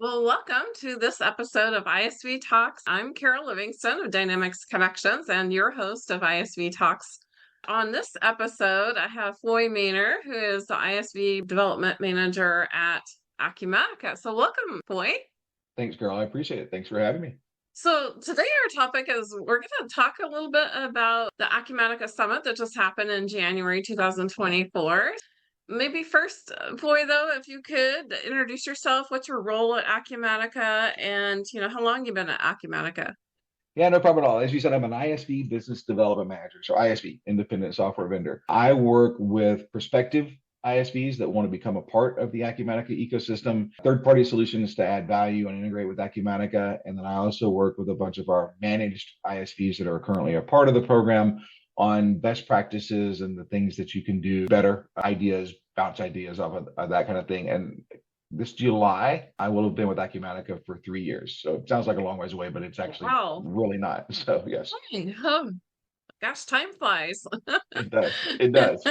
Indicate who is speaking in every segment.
Speaker 1: Well, welcome to this episode of ISV Talks. I'm Carol Livingston of Dynamics Connections and your host of ISV Talks. On this episode, I have Floy Mainor, who is the ISV Development Manager at Acumatica. So, welcome, Floy.
Speaker 2: Thanks, Carol. I appreciate it. Thanks for having me.
Speaker 1: So, today our topic is we're going to talk a little bit about the Acumatica Summit that just happened in January 2024. Maybe first, Floy, though, if you could introduce yourself, what's your role at Acumatica, and how long you been at Acumatica?
Speaker 2: Yeah, no problem at all. As you said, I'm an ISV business development manager. So ISV, independent software vendor. I work with prospective ISVs that want to become a part of the Acumatica ecosystem, third-party solutions to add value and integrate with Acumatica. And then I also work with a bunch of our managed ISVs that are currently a part of the program on best practices and the things that you can do better, ideas, bounce ideas off of that kind of thing. And this July, I will have been with Acumatica for 3 years. So it sounds like a long ways away, but it's actually
Speaker 1: Wow.
Speaker 2: really not. So yes,
Speaker 1: Dang, gosh, time flies.
Speaker 2: it does. It does.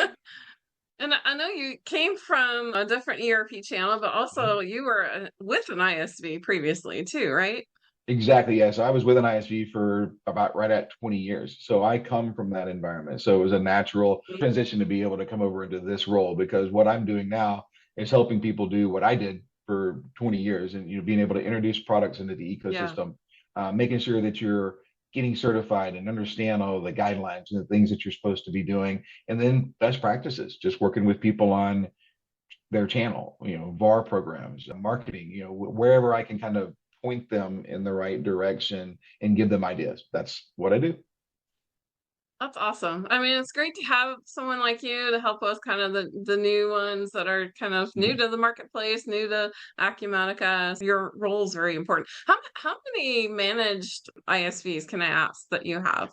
Speaker 1: And I know you came from a different ERP channel, but also you were with an ISV previously too, right?
Speaker 2: Exactly. Yes. I was with an ISV for about right at 20 years. So I come from that environment. So it was a natural transition to be able to come over into this role because what I'm doing now is helping people do what I did for 20 years and being able to introduce products into the
Speaker 1: Yeah.
Speaker 2: ecosystem, making sure that you're getting certified and understand all the guidelines and the things that you're supposed to be doing, and then best practices, just working with people on their channel, VAR programs, marketing, wherever I can kind of point them in the right direction and give them ideas. That's what I do.
Speaker 1: That's awesome. I mean, it's great to have someone like you to help us kind of the new ones that are kind of new
Speaker 2: Mhm.
Speaker 1: to the marketplace, new to Acumatica. Your role is very important. How many managed ISVs can I ask that you have?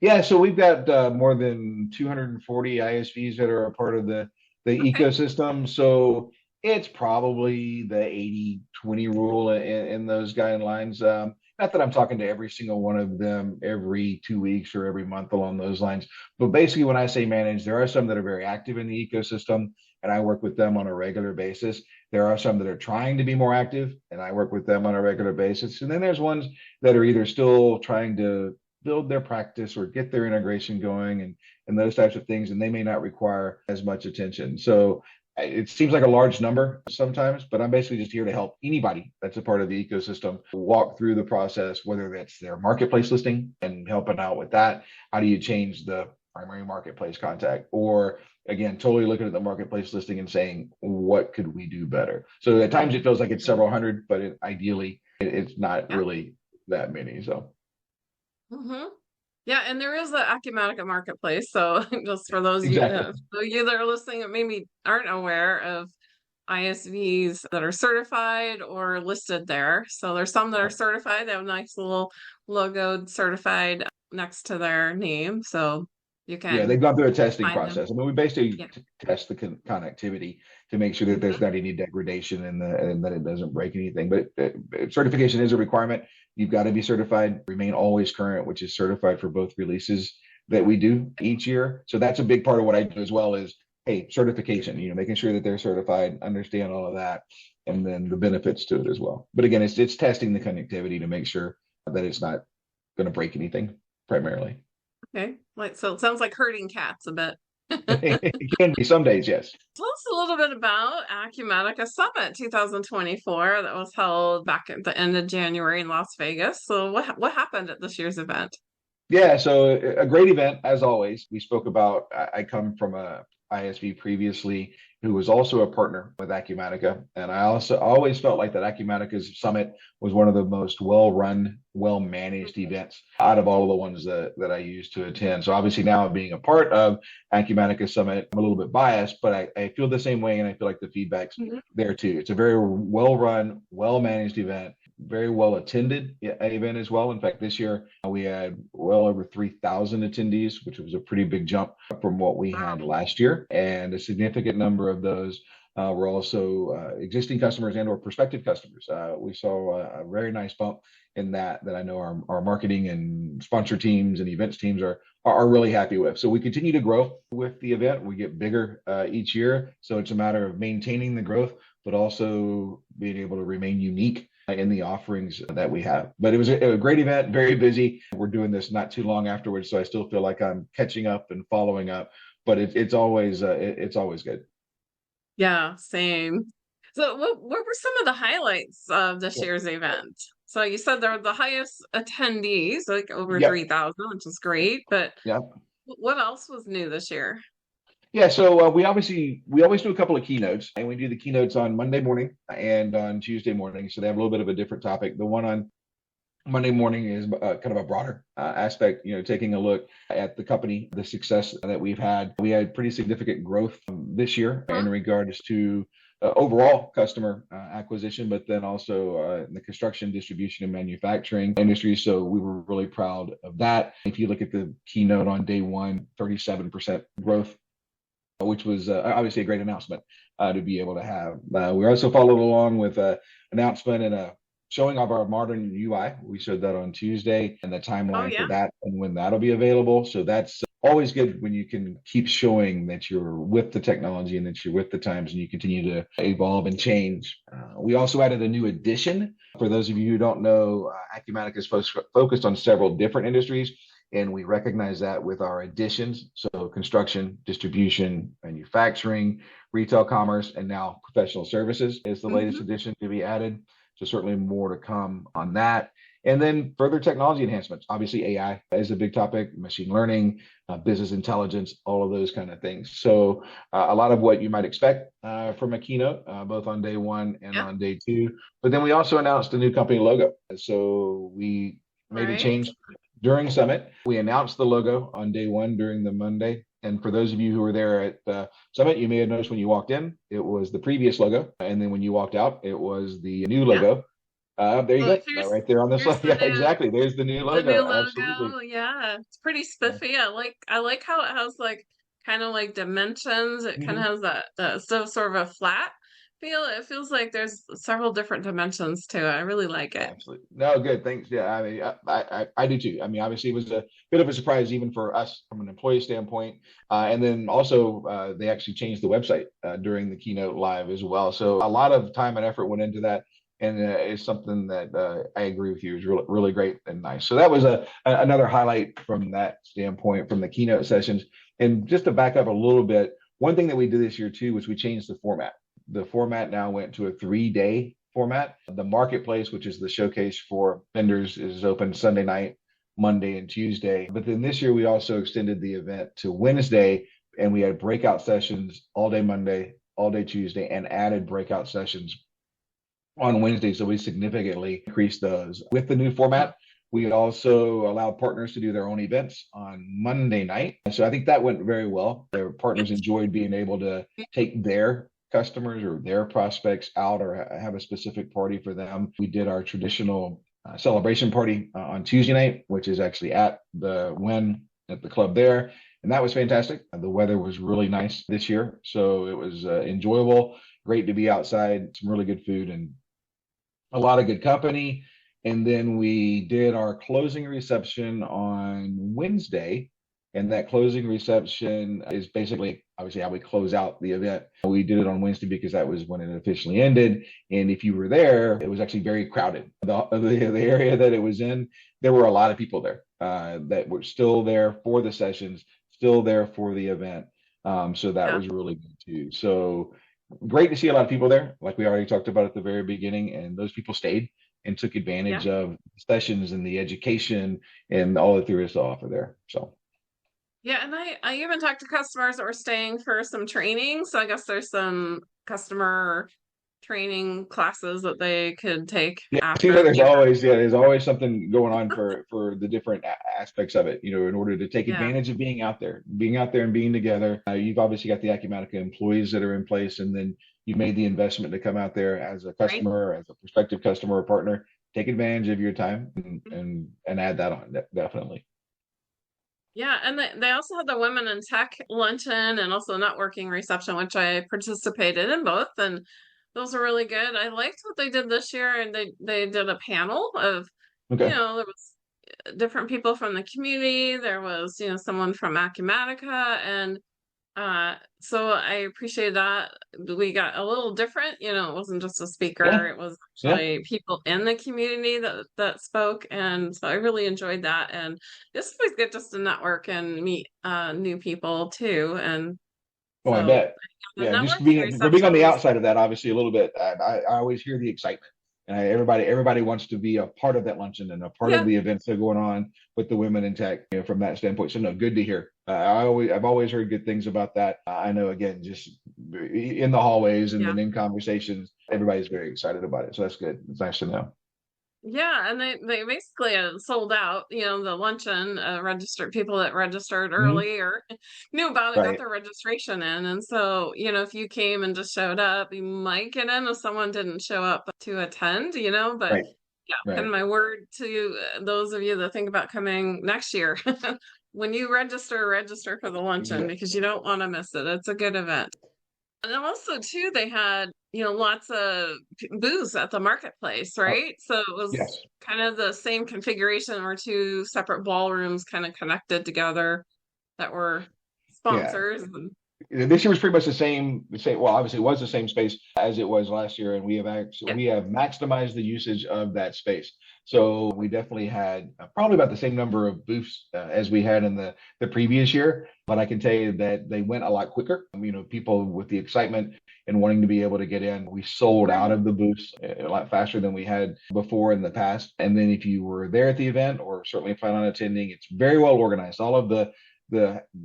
Speaker 2: Yeah, so we've got more than 240 ISVs that are a part of the
Speaker 1: Okay.
Speaker 2: ecosystem. So it's probably the 80-20 rule in those guidelines. Not that I'm talking to every single one of them every 2 weeks or every month along those lines, but basically when I say manage, there are some that are very active in the ecosystem, and I work with them on a regular basis. There are some that are trying to be more active, and I work with them on a regular basis. And then there's ones that are either still trying to build their practice or get their integration going and those types of things, and they may not require as much attention. So it seems like a large number sometimes, but I'm basically just here to help anybody that's a part of the ecosystem walk through the process, whether that's their marketplace listing and helping out with that. How do you change the primary marketplace contact? Or again, totally looking at the marketplace listing and saying, what could we do better? So at times it feels like it's several hundred, but ideally it's not
Speaker 1: Yeah.
Speaker 2: really that many. So
Speaker 1: hmm Yeah, and there is the Acumatica marketplace. So just for
Speaker 2: exactly.
Speaker 1: those of you that are listening that maybe aren't aware of ISVs that are certified or listed there. So there's some that are certified. They have a nice little logo certified next to their name. So you
Speaker 2: Yeah,
Speaker 1: can
Speaker 2: they've gone through a testing
Speaker 1: find them.
Speaker 2: process. I mean, we basically
Speaker 1: Yeah.
Speaker 2: test the connectivity to make sure that there's not any degradation and that it doesn't break anything. But certification is a requirement. You've got to be certified, remain always current, which is certified for both releases that we do each year. So that's a big part of what I do as well is, hey, certification, making sure that they're certified, understand all of that, and then the benefits to it as well. But again, it's testing the connectivity to make sure that it's not going to break anything primarily.
Speaker 1: Okay. Like so it sounds like herding cats a bit.
Speaker 2: It can be some days, yes.
Speaker 1: Tell us a little bit about Acumatica Summit 2024 that was held back at the end of January in Las Vegas. So what happened at this year's event?
Speaker 2: Yeah, so a great event as always. We spoke about I come from a ISV previously who was also a partner with Acumatica, and I also always felt like that Acumatica's summit was one of the most well-run, well-managed events out of all of the ones that I used to attend. So obviously now being a part of Acumatica Summit, I'm a little bit biased, but I feel the same way, and I feel like the feedback's
Speaker 1: Mhm.
Speaker 2: there too. It's a very well-run, well-managed event, very well attended event as well. In fact, this year we had well over 3,000 attendees, which was a pretty big jump from what we had last year. And a significant number of those were also existing customers and or prospective customers. We saw a very nice bump in that I know our marketing and sponsor teams and events teams are really happy with. So we continue to grow with the event. We get bigger each year. So it's a matter of maintaining the growth, but also being able to remain unique in the offerings that we have. But it was a great event, very busy. We're doing this not too long afterwards, so I still feel like I'm catching up and following up. But it's always good.
Speaker 1: Yeah, same. So what were some of the highlights of this
Speaker 2: Yep.
Speaker 1: year's event? So you said there were the highest attendees, like over
Speaker 2: Yep.
Speaker 1: 3,000, which is great, but
Speaker 2: Yep.
Speaker 1: what else was new this year?
Speaker 2: Yeah, so we always do a couple of keynotes, and we do the keynotes on Monday morning and on Tuesday morning. So they have a little bit of a different topic. The one on Monday morning is kind of a broader aspect, taking a look at the company, the success that we've had. We had pretty significant growth this year
Speaker 1: Huh?
Speaker 2: in regards to overall customer acquisition, but then also in the construction, distribution, and manufacturing industry. So we were really proud of that. If you look at the keynote on day one, 37% growth, which was obviously a great announcement to be able to have. We also followed along with an announcement and a showing of our modern UI. We showed that on Tuesday and the
Speaker 1: Oh
Speaker 2: timeline for
Speaker 1: yeah.
Speaker 2: that and when that'll be available. So that's always good when you can keep showing that you're with the technology and that you're with the times and you continue to evolve and change. We also added a new addition. For those of you who don't know, Acumatica is focused on several different industries, and we recognize that with our additions. So construction, distribution, manufacturing, retail commerce, and now professional services is the latest
Speaker 1: Hmm.
Speaker 2: addition to be added. So certainly more to come on that. And then further technology enhancements. Obviously, AI is a big topic, machine learning, business intelligence, all of those kind of things. So a lot of what you might expect from a keynote, both on day one and
Speaker 1: Yeah.
Speaker 2: on day two. But then we also announced a new company logo. So we
Speaker 1: All
Speaker 2: made a
Speaker 1: right.
Speaker 2: change during Summit. We announced the logo on day one during the Monday. And for those of you who were there at Summit, you may have noticed when you walked in, it was the previous logo. And then when you walked out, it was the new
Speaker 1: Yeah.
Speaker 2: logo. There you
Speaker 1: Well,
Speaker 2: go. Right there on the
Speaker 1: here's
Speaker 2: slide. Yeah, exactly. There's the new
Speaker 1: the new
Speaker 2: logo. Absolutely.
Speaker 1: logo. Yeah, it's pretty
Speaker 2: Yeah.
Speaker 1: spiffy. I like how it has like kind of like dimensions. It kind of
Speaker 2: Mhm.
Speaker 1: has that so sort of a flat feel. It feels like there's several different dimensions to it. I really like it.
Speaker 2: Absolutely. No, good. Thanks. Yeah, I mean, I do too. I mean, obviously, it was a bit of a surprise even for us from an employee standpoint. And then also, they actually changed the website during the keynote live as well. So a lot of time and effort went into that. And it's something that I agree with you is really, really great and nice. So that was another highlight from that standpoint from the keynote sessions. And just to back up a little bit, one thing that we did this year too was we changed the format. The format now went to a 3-day format. The marketplace, which is the showcase for vendors, is open Sunday night, Monday, and Tuesday. But then this year, we also extended the event to Wednesday, and we had breakout sessions all day Monday, all day Tuesday, and added breakout sessions on Wednesday. So we significantly increased those. With the new format, we also allowed partners to do their own events on Monday night. So I think that went very well. Their partners enjoyed being able to take their customers or their prospects out or have a specific party for them. We did our traditional celebration party on Tuesday night, which is actually at the Win at the club there. And that was fantastic. The weather was really nice this year. So it was enjoyable, great to be outside, some really good food, and a lot of good company. And then we did our closing reception on Wednesday. And that closing reception is basically obviously how we close out the event. We did it on Wednesday because that was when it officially ended. And if you were there, it was actually very crowded. The area that it was in, there were a lot of people there that were still there for the sessions, still there for the event. So that
Speaker 1: Yeah.
Speaker 2: was really good too. So great to see a lot of people there, like we already talked about at the very beginning, and those people stayed and took
Speaker 1: Yeah.
Speaker 2: advantage of sessions and the education and all that there is to offer there. So
Speaker 1: Yeah, and I even talked to customers that were staying for some training. So I guess there's some customer training classes that they could take
Speaker 2: yeah, see,
Speaker 1: after the event.
Speaker 2: there's always something going on for the different aspects of it. In order to take
Speaker 1: Yeah,
Speaker 2: advantage of being out there and being together. You've obviously got the Acumatica employees that are in place, and then you made the investment to come out there as a
Speaker 1: right.
Speaker 2: customer, as a prospective customer or partner. Take advantage of your time and add that on definitely.
Speaker 1: Yeah, and they also had the Women in Tech luncheon and also networking reception, which I participated in both, and those were really good. I liked what they did this year, and they did a panel of,
Speaker 2: Okay.
Speaker 1: there was different people from the community. There was, someone from Acumatica, and So I appreciate that. We got a little different, it wasn't just a
Speaker 2: Yeah,
Speaker 1: speaker, it was
Speaker 2: yeah.
Speaker 1: actually people in the community that spoke. And so I really enjoyed that. And it's always good just to network and meet new people too. And
Speaker 2: Oh, I
Speaker 1: so
Speaker 2: bet.
Speaker 1: the
Speaker 2: Yeah, just
Speaker 1: networking
Speaker 2: being for being on
Speaker 1: reception
Speaker 2: the
Speaker 1: was,
Speaker 2: outside of that, obviously a little bit. I always hear the excitement, and everybody wants to be a part of that luncheon and a part of
Speaker 1: yeah,
Speaker 2: the events that are going on with the women in tech. From that standpoint, so no, good to hear. I've always heard good things about that. I know again, just in the hallways and
Speaker 1: yeah.
Speaker 2: then in conversations, everybody's very excited about it. So that's good. It's nice to know.
Speaker 1: Yeah, and they basically sold out, the luncheon, registered people that registered
Speaker 2: Mhm.
Speaker 1: early or knew about it, got
Speaker 2: Right.
Speaker 1: their registration in. And so, if you came and just showed up, you might get in if someone didn't show up to attend, but
Speaker 2: Right.
Speaker 1: yeah, and
Speaker 2: Right.
Speaker 1: my word to those of you that think about coming next year, when you register for the luncheon
Speaker 2: Yeah.
Speaker 1: because you don't want to miss it. It's a good event. And then also too, they had, lots of booths at the marketplace,
Speaker 2: Oh,
Speaker 1: right? So it
Speaker 2: yes.
Speaker 1: was kind of the same configuration or two separate ballrooms kind of connected together that were
Speaker 2: Yeah.
Speaker 1: sponsors. And
Speaker 2: This year was pretty much the same. Well, obviously, it was the same space as it was last year, and
Speaker 1: yeah.
Speaker 2: we have maximized the usage of that space. So we definitely had probably about the same number of booths as we had in the previous year. But I can tell you that they went a lot quicker. People with the excitement and wanting to be able to get in, we sold out
Speaker 1: Right.
Speaker 2: of the booths a lot faster than we had before in the past. And then if you were there at the event or certainly plan on attending, it's very well organized. All of the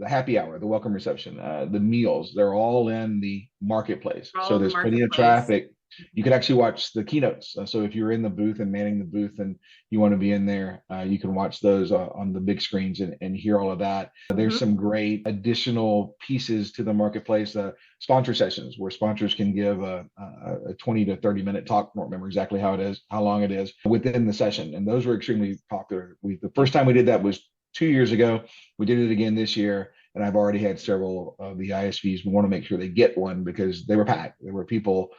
Speaker 2: happy hour, the welcome reception, the meals, they're all in the marketplace.
Speaker 1: All
Speaker 2: So
Speaker 1: in the
Speaker 2: there's plenty of
Speaker 1: marketplace.
Speaker 2: traffic. You could actually watch the keynotes. So if you're in the booth and manning the booth and you want to be in there, you can watch those on the big screens and hear all of that. There's
Speaker 1: Hmm.
Speaker 2: some great additional pieces to the marketplace. Sponsor sessions where sponsors can give a 20 to 30 minute talk. I don't remember exactly how long it is within the session. And those were extremely popular. The first time we did that was 2 years ago. We did it again this year, and I've already had several of the ISVs. We want to make sure they get one because they were packed. There were people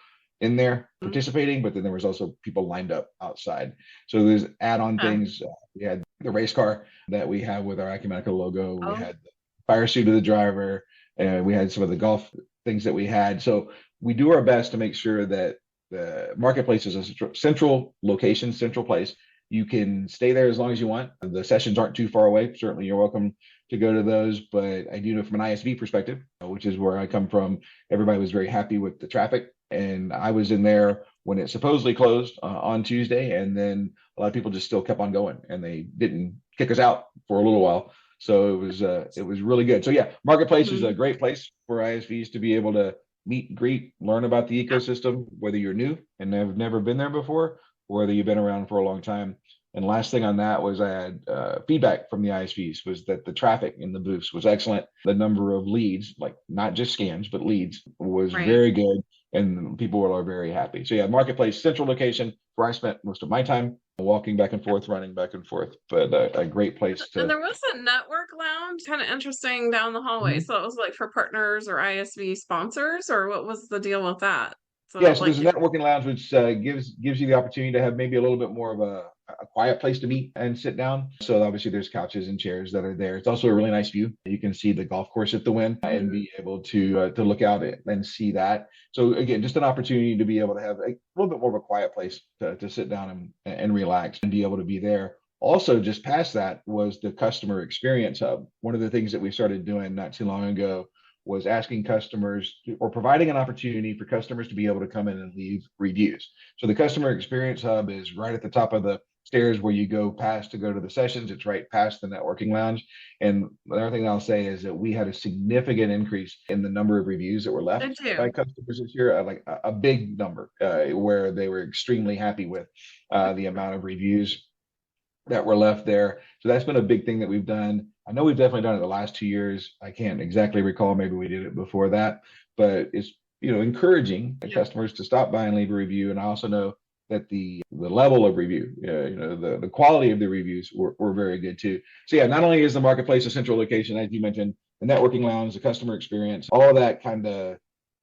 Speaker 2: in there participating, but then there was also people lined up outside. So there's add-on
Speaker 1: Yeah.
Speaker 2: things. We had the race car that we have with our Acumatica logo. We
Speaker 1: Oh,
Speaker 2: had the fire suit of the driver. We had some of the golf things that we had. So we do our best to make sure that the marketplace is a central location, central place. You can stay there as long as you want. The sessions aren't too far away. Certainly, you're welcome to go to those. But I do know from an ISV perspective, which is where I come from, everybody was very happy with the traffic. And I was in there when it supposedly closed on Tuesday. And then a lot of people just still kept on going and they didn't kick us out for a little while. So it was really good. So yeah, marketplace is a
Speaker 1: mhm.
Speaker 2: great place for ISVs to be able to meet, greet, learn about the
Speaker 1: Yeah.
Speaker 2: ecosystem, whether you're new and have never been there before, or whether you've been around for a long time. And last thing on that was I had feedback from the ISVs was that the traffic in the booths was excellent. The number of leads, like not just scans, but leads, was
Speaker 1: Right.
Speaker 2: very good. And people were very happy. So yeah, marketplace, central location where I spent most of my time walking back and forth, running back and forth, but a great place
Speaker 1: And
Speaker 2: to.
Speaker 1: there was a network lounge kind of interesting down the hallway.
Speaker 2: Mhm.
Speaker 1: So it was like for partners or ISV sponsors, or what was the deal with that?
Speaker 2: Yeah,
Speaker 1: So
Speaker 2: so there's
Speaker 1: like
Speaker 2: a
Speaker 1: if
Speaker 2: networking lounge which gives you the opportunity to have maybe a little bit more of a quiet place to meet and sit down. So obviously there's couches and chairs that are there. It's also a really nice view. You can see the golf course at the wind and
Speaker 1: Mhm.
Speaker 2: be able to look out and see that. So again, just an opportunity to be able to have a little bit more of a quiet place to sit down and relax and be able to be there. Also, just past that was the customer experience hub. One of the things that we started doing not too long ago was asking customers or providing an opportunity for customers to be able to come in and leave reviews. So the customer experience hub is right at the top of the stairs where you go past to go to the sessions. It's right past the networking lounge. And the other thing I'll say is that we had a significant increase in the number of reviews that were
Speaker 1: I
Speaker 2: left by
Speaker 1: do.
Speaker 2: customers this year, like a big number, where they were extremely happy with the amount of reviews that were left there. So that's been a big thing that we've done. I know we've definitely done it the last 2 years. I can't exactly recall. Maybe we did it before that, but it's encouraging
Speaker 1: Yeah.
Speaker 2: customers to stop by and leave a review. And I also know that the level of review, the quality of the reviews were very good too. So yeah, not only is the marketplace a central location, as you mentioned, the networking lounge, the customer experience, all of that kind of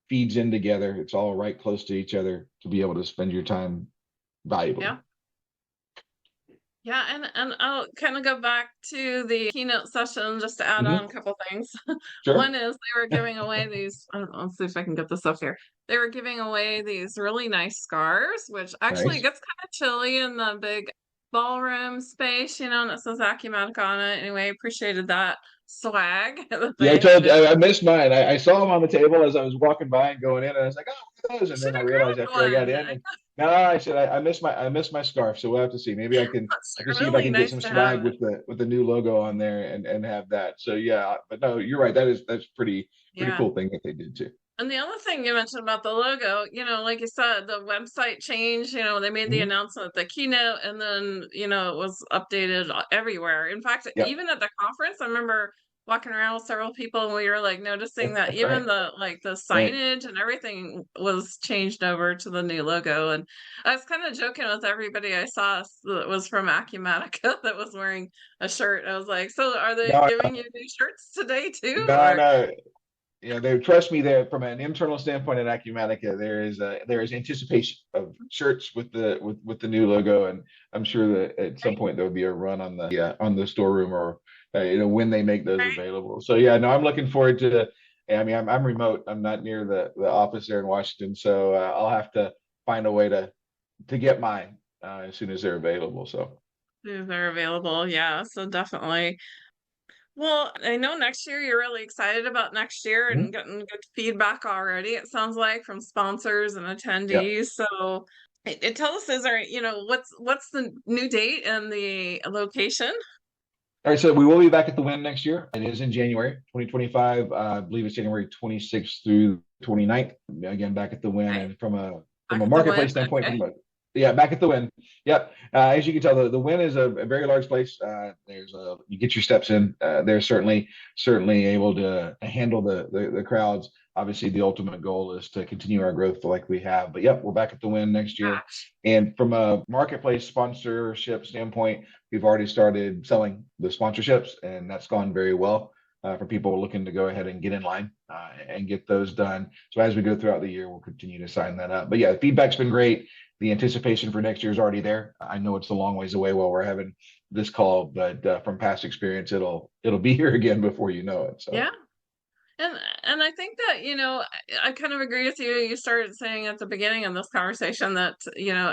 Speaker 2: feeds in together. It's all right close to each other to be able to spend your time valuably.
Speaker 1: Yeah. Yeah, and I'll kind of go back to the keynote session just to add on a
Speaker 2: Hmm.
Speaker 1: couple things.
Speaker 2: Sure.
Speaker 1: One is they were giving away these, I don't know, let's see if I can get this up here. They were giving away these really nice scarves, which actually
Speaker 2: Nice.
Speaker 1: gets kind of chilly in the big ballroom space, and it says Acumatica on it. Anyway, appreciated that swag that
Speaker 2: Yeah, I
Speaker 1: they
Speaker 2: told you
Speaker 1: did.
Speaker 2: I missed mine. I saw them on the table as I was walking by and going in, and I was like, "Oh, what are those?"
Speaker 1: You
Speaker 2: And
Speaker 1: should
Speaker 2: then I
Speaker 1: have
Speaker 2: realized after I got
Speaker 1: grabbed
Speaker 2: in,
Speaker 1: one.
Speaker 2: and no, I said I missed my scarf, so we'll have to see. Maybe
Speaker 1: It's
Speaker 2: I can see if I
Speaker 1: really
Speaker 2: can get
Speaker 1: nice
Speaker 2: some
Speaker 1: to have
Speaker 2: swag
Speaker 1: it.
Speaker 2: with the new logo on there and have that. So yeah, but no, you're right. That's pretty
Speaker 1: Yeah.
Speaker 2: cool thing that they did too.
Speaker 1: And the other thing you mentioned about the logo, like you said, the website changed, they made the
Speaker 2: Hmm.
Speaker 1: announcement at the keynote and then, it was updated everywhere. In fact,
Speaker 2: Yep.
Speaker 1: even at the conference, I remember walking around with several people and we were like noticing that even
Speaker 2: Right.
Speaker 1: the
Speaker 2: Right.
Speaker 1: signage and everything was changed over to the new logo. And I was kind of joking with everybody I saw that was from Acumatica that was wearing a shirt. I was like, so are they
Speaker 2: No,
Speaker 1: giving you new shirts today too?
Speaker 2: no,
Speaker 1: Or
Speaker 2: no. Yeah, they trust me there from an internal standpoint at Acumatica. There is anticipation of shirts with the new logo, and I'm sure that at some
Speaker 1: right,
Speaker 2: point there will be a run on the storeroom or when they make those
Speaker 1: right.
Speaker 2: available. So yeah, no, I'm looking forward to. I mean, I'm remote. I'm not near the office there in Washington, so I'll have to find a way to get mine as soon as they're available. So
Speaker 1: They're available. Yeah, so definitely. Well, I know next year you're really excited about next year
Speaker 2: mhm.
Speaker 1: and getting good feedback already, it sounds like, from sponsors and
Speaker 2: Yeah.
Speaker 1: attendees. So tell us, is there, what's the new date and the location?
Speaker 2: All right, so we will be back at the Win next year. It is in January 2025. I believe it's January 26th through 29th. Again, back at the Win,
Speaker 1: Okay,
Speaker 2: and from
Speaker 1: back
Speaker 2: a
Speaker 1: at the Win.
Speaker 2: marketplace standpoint,
Speaker 1: Okay.
Speaker 2: yeah, back at the Win. Yep. As you can tell, the Win is a very large place. You get your steps in. They're certainly able to handle the crowds. Obviously, the ultimate goal is to continue our growth like we have. But yep, we're back at the Win next year.
Speaker 1: Gosh.
Speaker 2: And from a marketplace sponsorship standpoint, we've already started selling the sponsorships, and that's gone very well for people looking to go ahead and get in line and get those done. So as we go throughout the year, we'll continue to sign that up. But yeah, the feedback's been great. The anticipation for next year is already there. I know it's a long ways away while we're having this call, but from past experience, it'll be here again before you know it. So
Speaker 1: Yeah. And I think that, I kind of agree with you. You started saying at the beginning of this conversation that,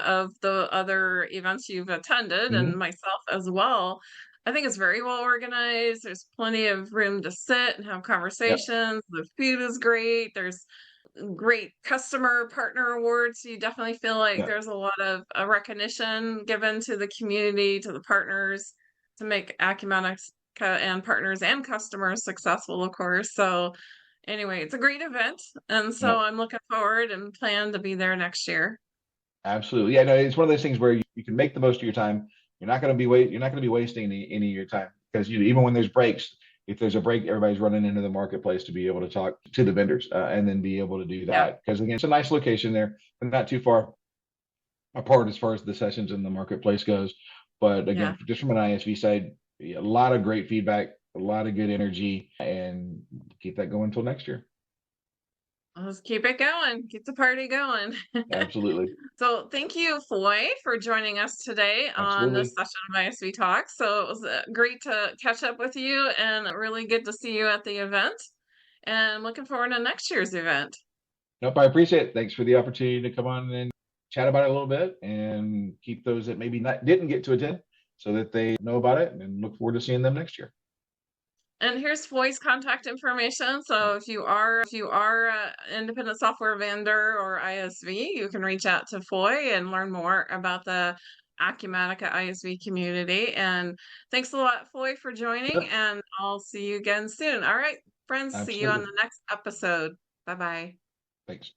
Speaker 1: of the other events you've attended and
Speaker 2: mhm.
Speaker 1: myself as well, I think it's very well organized. There's plenty of room to sit and have
Speaker 2: Yep,
Speaker 1: conversations. The food is great. There's great customer partner awards. So you definitely feel like
Speaker 2: yeah,
Speaker 1: there's a lot of recognition given to the community, to the partners, to make Acumatica and partners and customers successful, of course. So anyway, it's a great event, and so
Speaker 2: yep.
Speaker 1: I'm looking forward and plan to be there next year.
Speaker 2: Absolutely. Yeah, no, it's one of those things where you can make the most of your time. You're not going to be wasting any of your time because even when there's breaks, if there's a break, everybody's running into the marketplace to be able to talk to the vendors and then be able to do
Speaker 1: Yeah,
Speaker 2: that. Because again, it's a nice location there and not too far apart as far as the sessions in the marketplace goes. But
Speaker 1: yeah.
Speaker 2: again, just from an ISV side, yeah, a lot of great feedback, a lot of good energy, and keep that going until next year.
Speaker 1: Let's keep it going. Keep the party going.
Speaker 2: Absolutely.
Speaker 1: So thank you, Foy, for joining us today on this
Speaker 2: Absolutely.
Speaker 1: session of ISV Talk. So it was great to catch up with you and really good to see you at the event. And looking forward to next year's event.
Speaker 2: Nope, I appreciate it. Thanks for the opportunity to come on and chat about it a little bit and keep those that maybe not didn't get to attend so that they know about it and look forward to seeing them next year.
Speaker 1: And here's Foy's contact information. So if you are an independent software vendor or ISV, you can reach out to Foy and learn more about the Acumatica ISV community. And thanks a lot, Foy, for joining.
Speaker 2: Yep,
Speaker 1: And I'll see you again soon. All right, friends, see you on
Speaker 2: absolutely.
Speaker 1: the next episode. Bye bye.
Speaker 2: Thanks.